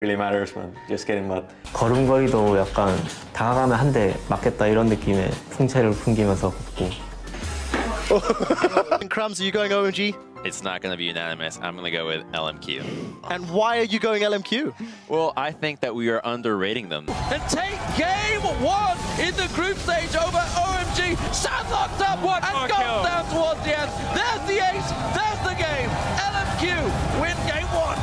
really matters, man. Just getting mud. 걸음걸이도 약간 다가가면 한 대 맞겠다 이런 느낌의 풍채를 풍기면서 걷고. Crumbs, are you going OMG? It's not going to be unanimous. I'm going to go with LMQ. And why are you going LMQ? Well, I think that we are underrating them. And take game one in the group stage over OMG. Shot locked up and goes down towards the end. There's the ace. There's the game. LMQ win game one.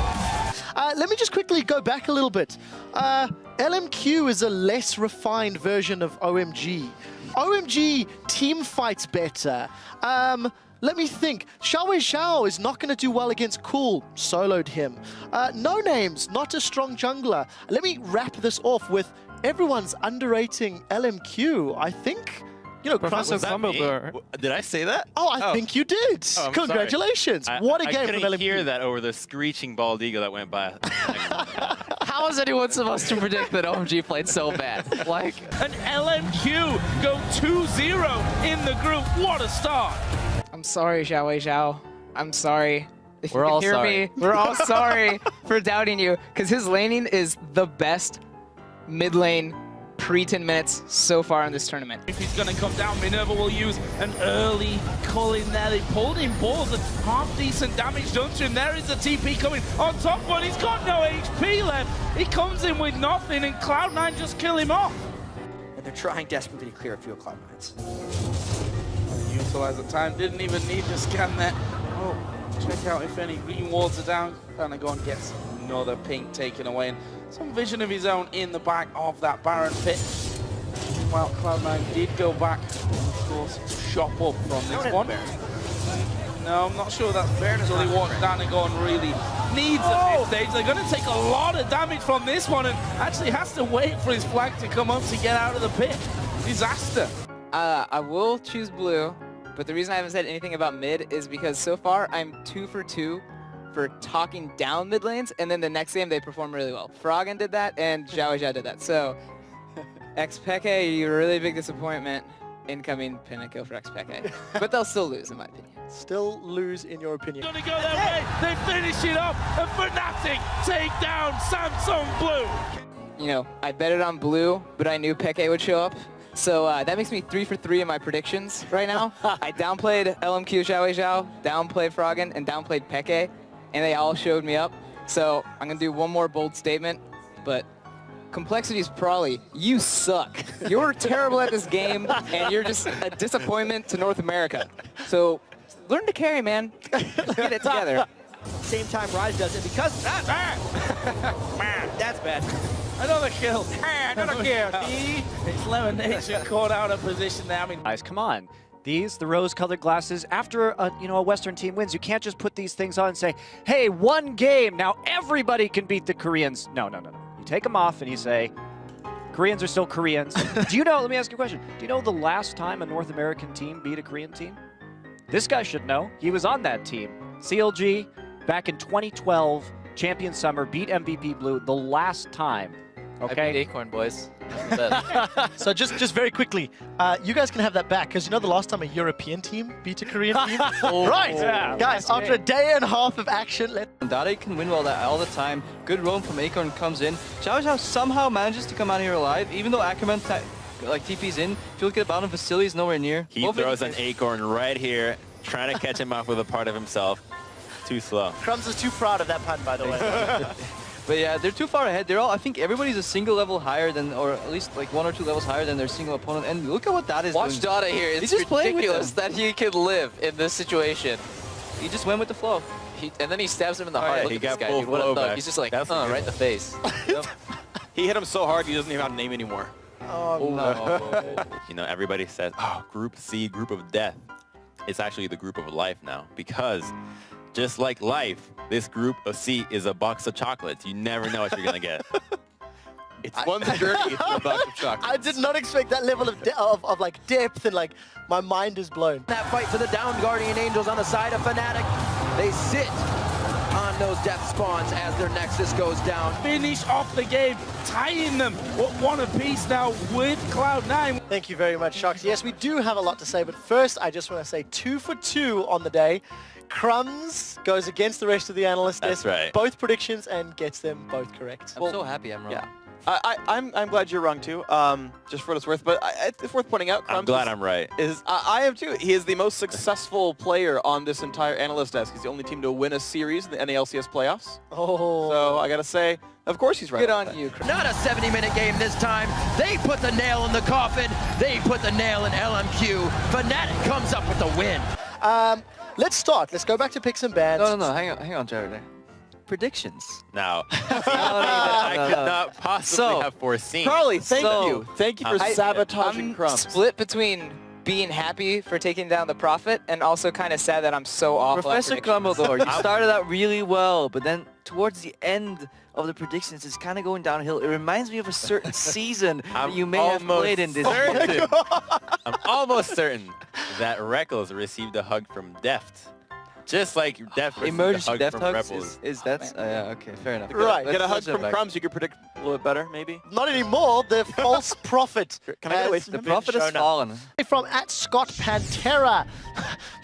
Let me just quickly go back a little bit. LMQ is a less refined version of OMG. OMG team fights better. Let me think. Xiao is not going to do well against Cool. Soloed him. No Names, not a strong jungler. Let me wrap this off with everyone's underrating LMQ. I think, you know, Professor Dumbledore. Did I say that? Oh, I think you did. Oh, Congratulations. What a game from LMQ. I couldn't hear that over the screeching bald eagle that went by. How is anyone supposed to predict that OMG played so bad? Like, And LMQ go 2-0 in the group. What a start. I'm sorry, Xiao. I'm sorry. If We're you can all hear sorry. me, we're all sorry for doubting you, because his laning is the best mid lane pre-10 minutes so far in this tournament. If he's going to come down, Minerva will use an early call in there. They pulled in balls and half-decent damage done to him. There is the TP coming on top, but he's got no HP left. He comes in with nothing, and Cloud9 just kill him off. And they're trying desperately to clear a few of Cloud9's. Utilize the time, didn't even need to scan that. Oh, check out if any green walls are down. Gonna go and gets another pink taken away. And some vision of his own in the back of that Baron pit. Well, Cloud9 did go back, of course, to shop up from this one. No, I'm not sure that's Baron until he walks down and go and really needs at this stage. They're going to take a lot of damage from this one and actually has to wait for his flag to come up to get out of the pit. Disaster. I will choose blue, but the reason I haven't said anything about mid is because so far I'm 2 for 2 for talking down mid lanes, and then the next game they perform really well. Froggen did that, and Xiao did that. So, XPeke, you're a really big disappointment. Incoming pinnacle for XPeke. But they'll still lose, in my opinion. Still lose, in your opinion. Gonna go their way. They finish it up, and Fnatic take down Samsung Blue. You know, I betted on blue, but I knew Peke would show up. So that makes me 3 for 3 in my predictions right now. I downplayed LMQ Xiao, downplayed Froggen, and downplayed Peke, and they all showed me up. So I'm gonna do one more bold statement, but Complexity's Prawley, you suck. You're terrible at this game, and you're just a disappointment to North America. So learn to carry, man. Get it together. Same time Rise does it because that's bad. Another kill. Another kill. It's Lemonation caught out of position there. I mean, Guys, come on. These, the rose-colored glasses, after a Western team wins, you can't just put these things on and say, hey, one game, now everybody can beat the Koreans. No. You take them off and you say, Koreans are still Koreans. Do you know, let me ask you a question. Do you know the last time a North American team beat a Korean team? This guy should know. He was on that team. CLG, back in 2012, Champion Summer, beat MVP Blue the last time. Okay? I beat Acorn, boys. So just very quickly, you guys can have that back, because you know the last time a European team beat a Korean team? Right! Yeah, Guys, after a day and a half of action, Batty can win well all the time. Good roam from Acorn comes in. Xiao somehow manages to come out here alive, even though Ackerman TP's in. If you look at bottom facility, he's nowhere near. He throws an acorn right here, trying to catch him off with a part of himself. Too slow. Crumbs is too proud of that pun, by the way. But yeah, they're too far ahead. I think everybody's a single level higher than, or at least like 1 or 2 levels higher than their single opponent. And look at what that is doing. Watch Dada here. It's just playing with ridiculous that he could live in this situation. He just went with the flow. And then he stabs him in the heart. yeah, Look he at this got guy. full Dude, what a flow thug. back. He's just like, That's right in the face. He hit him so hard he doesn't even have a name anymore. Oh, no. You know, everybody says, oh, Group C, Group of Death. It's actually the Group of Life now, because just like life, this Group of C is a box of chocolates. You never know what you're going to get. It's one's journey through a box of chocolates. I did not expect that level of like depth, and like my mind is blown. That fight for the down Guardian Angels on the side of Fnatic. They sit on those death spawns as their Nexus goes down. finish off the game, tying them one apiece now with Cloud9. Thank you very much, Sharks. Yes, we do have a lot to say, but first I just want to say 2 for 2 on the day. Crumbs goes against the rest of the analysts. That's right. Both predictions and gets them both correct. I'm so happy I'm wrong. Yeah. I'm glad you're wrong too, just for what it's worth. But it's worth pointing out, Crumbs I'm glad I'm right. I am too. He is the most successful player on this entire analyst desk. He's the only team to win a series in the NALCS playoffs. Oh. So I gotta say, of course he's right. Good about on that. you. Not a 70-minute game this time. They put the nail in the coffin. They put the nail in LMQ. Fnatic comes up with the win. Let's start. Let's go back to picks and bans. No, hang on, Jared. Predictions. Now, I could not possibly have foreseen. Carly, thank you. Thank you for sabotaging I'm Crumbs. split between being happy for taking down the Prophet and also kind of sad that I'm so awful Professor at predictions. Dumbledore, you started out really well, but then towards the end of the predictions, it's kind of going downhill. It reminds me of a certain season that you may have played in this. I'm almost certain that Reckles received a hug from Deft. Just like Deft received a Emergency hug Death from Hugs Rebels. is that's yeah, okay, fair enough. Right. Get a hug Let's jump from back. Crumbs, you could predict a little bit better, maybe. Not anymore. The false prophet. Can I get away has from the The prophet has shown up. fallen. From @ScottPantera,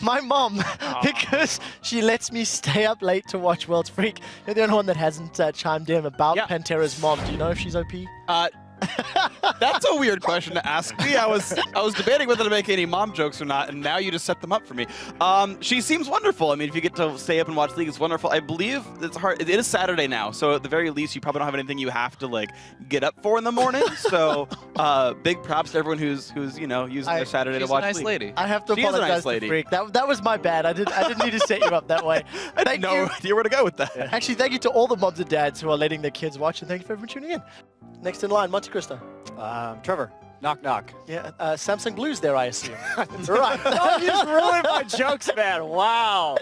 my mom, because she lets me stay up late to watch World's Freak. You're the only one that hasn't chimed in about Pantera's mom. Do you know if she's OP? That's a weird question to ask me. I was debating whether to make any mom jokes or not, and now you just set them up for me. She seems wonderful. I mean, if you get to stay up and watch League, it's wonderful. I believe it's hard. It is Saturday now, so at the very least, you probably don't have anything you have to like get up for in the morning. So, big props to everyone who's using their Saturday to watch She's a nice League. lady. I have to She is a apologize nice to lady. Freak. That was my bad. I didn't need to set you up that way. I had no idea where to go with that. Actually, thank you to all the moms and dads who are letting their kids watch, and thank you for everyone tuning in. Next in line, Monte Cristo. Trevor, knock knock. Yeah, Samsung Blues there, I assume. Right. Oh, you just ruined my jokes, man. Wow.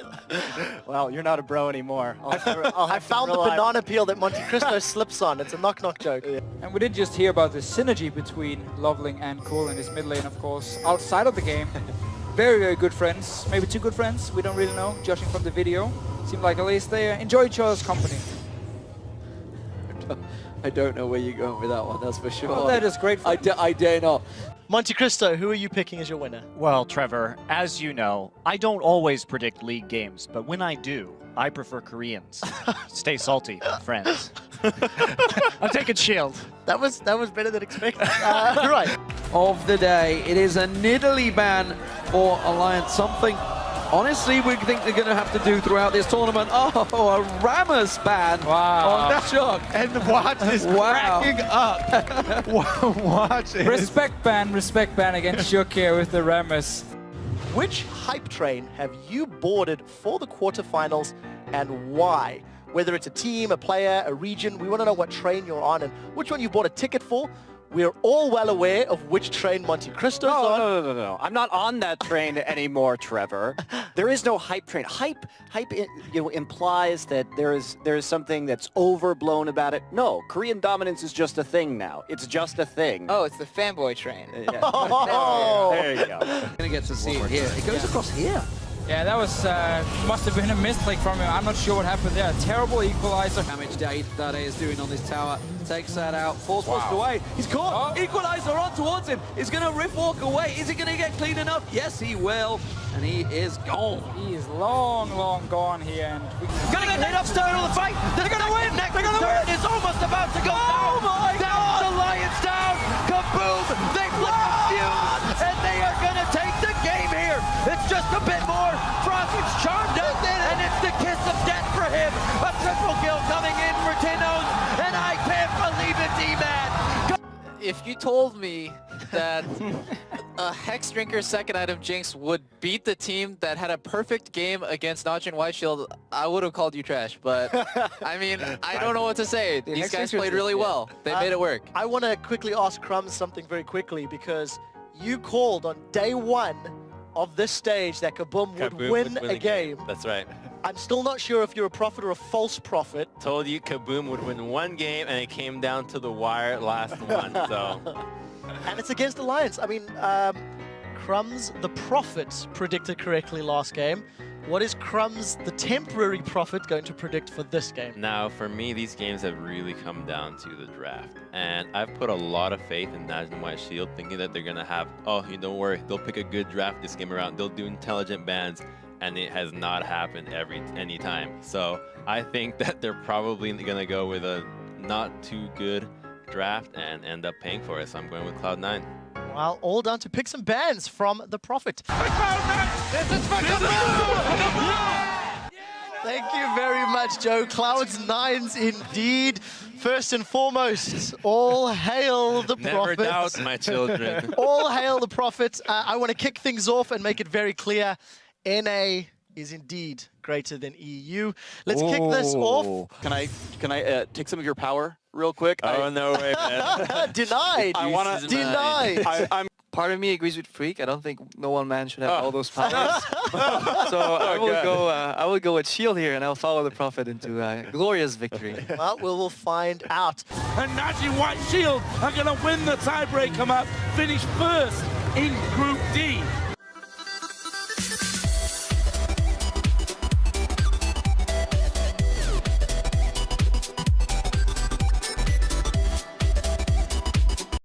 Well, you're not a bro anymore. I found the banana peel that Monte Cristo slips on. It's a knock-knock joke. And we did just hear about the synergy between Loveling and Cool in his mid lane, of course, outside of the game. Very, very good friends. Maybe too good friends. We don't really know, judging from the video. Seemed like at least they enjoy each other's company. I don't know where you're going with that one, that's for sure. Well, that is great for I dare not. Monte Cristo, who are you picking as your winner? Well, Trevor, as you know, I don't always predict League games, but when I do, I prefer Koreans. Stay salty, friends. I'm taking Shield. That was better than expected. Right. Of the day, it is a Nidalee ban for Alliance. Something, honestly, we think they're going to have to do throughout this tournament. Oh, a Rammus ban on Shook. And watch this cracking up. Watch it. Respect ban against Shook here with the Rammus. Which hype train have you boarded for the quarterfinals and why? Whether it's a team, a player, a region, we want to know what train you're on and which one you bought a ticket for. We're all well aware of which train Monte Cristo's on. No. I'm not on that train anymore, Trevor. There is no hype train. Hype implies that there is something that's overblown about it. No, Korean dominance is just a thing now. It's just a thing. Oh, it's the fanboy train. Oh. There you go. Gonna get to see it here. It goes across here. Yeah, that was must have been a misclick from him. I'm not sure what happened there. Terrible equalizer. Damage Date is doing on this tower. Takes that out. Force pushed away. He's caught. Equalizer on towards him. He's going to riff walk away. Is he going to get clean enough? Yes, he will. And he is gone. He is long gone here. And Gonna get hit up, starting on the fight. They're gonna win. They're gonna win. It's almost about to go down. Oh my God! The Lions down. Kaboom! They flip the fuse, and they are gonna take the game here. It's just a bit more. Froggy's charmed up, and it's the kiss of death for him. A triple kill coming in for Tinos, and I can't believe it, D-Man. If you told me that a Hex Drinker second item Jinx would beat the team that had a perfect game against Notch and White Shield, I would have called you trash. But, I mean, I don't know what to say. These guys played really well. They made it work. I want to quickly ask Crumbs something very quickly because you called on day one of this stage that Kaboom would win a game. That's right. I'm still not sure if you're a prophet or a false prophet. Told you Kaboom would win one game, and it came down to the wire last one. So, and it's against Alliance. I mean, Crumbs, the prophet, predicted correctly last game. What is Crumbs, the temporary prophet, going to predict for this game? now for me, these games have really come down to the draft. And I've put a lot of faith in Naj and White Shield, thinking that they're going to have, don't worry, they'll pick a good draft this game around. They'll do intelligent bans. and it has not happened any time. So I think that they're probably gonna go with a not too good draft and end up paying for it. So I'm going with Cloud9. Well, all done to pick some bands from the Prophet. Thank you very much, Joe. Cloud9's indeed. First and foremost, all hail the Never Prophet. doubt my children. All hail the Prophet. I want to kick things off and make it very clear. NA is indeed greater than EU. Let's kick this off. Can I take some of your power real quick? Oh, no way, man. Denied. I want to Denied. I'm Part of me agrees with Freak. I don't think no one man should have all those powers. So I will go with Shield here, and I'll follow the Prophet into a glorious victory. Well, we'll find out. And Nazi White Shield are going to win the tiebreaker map, finish first in Group D.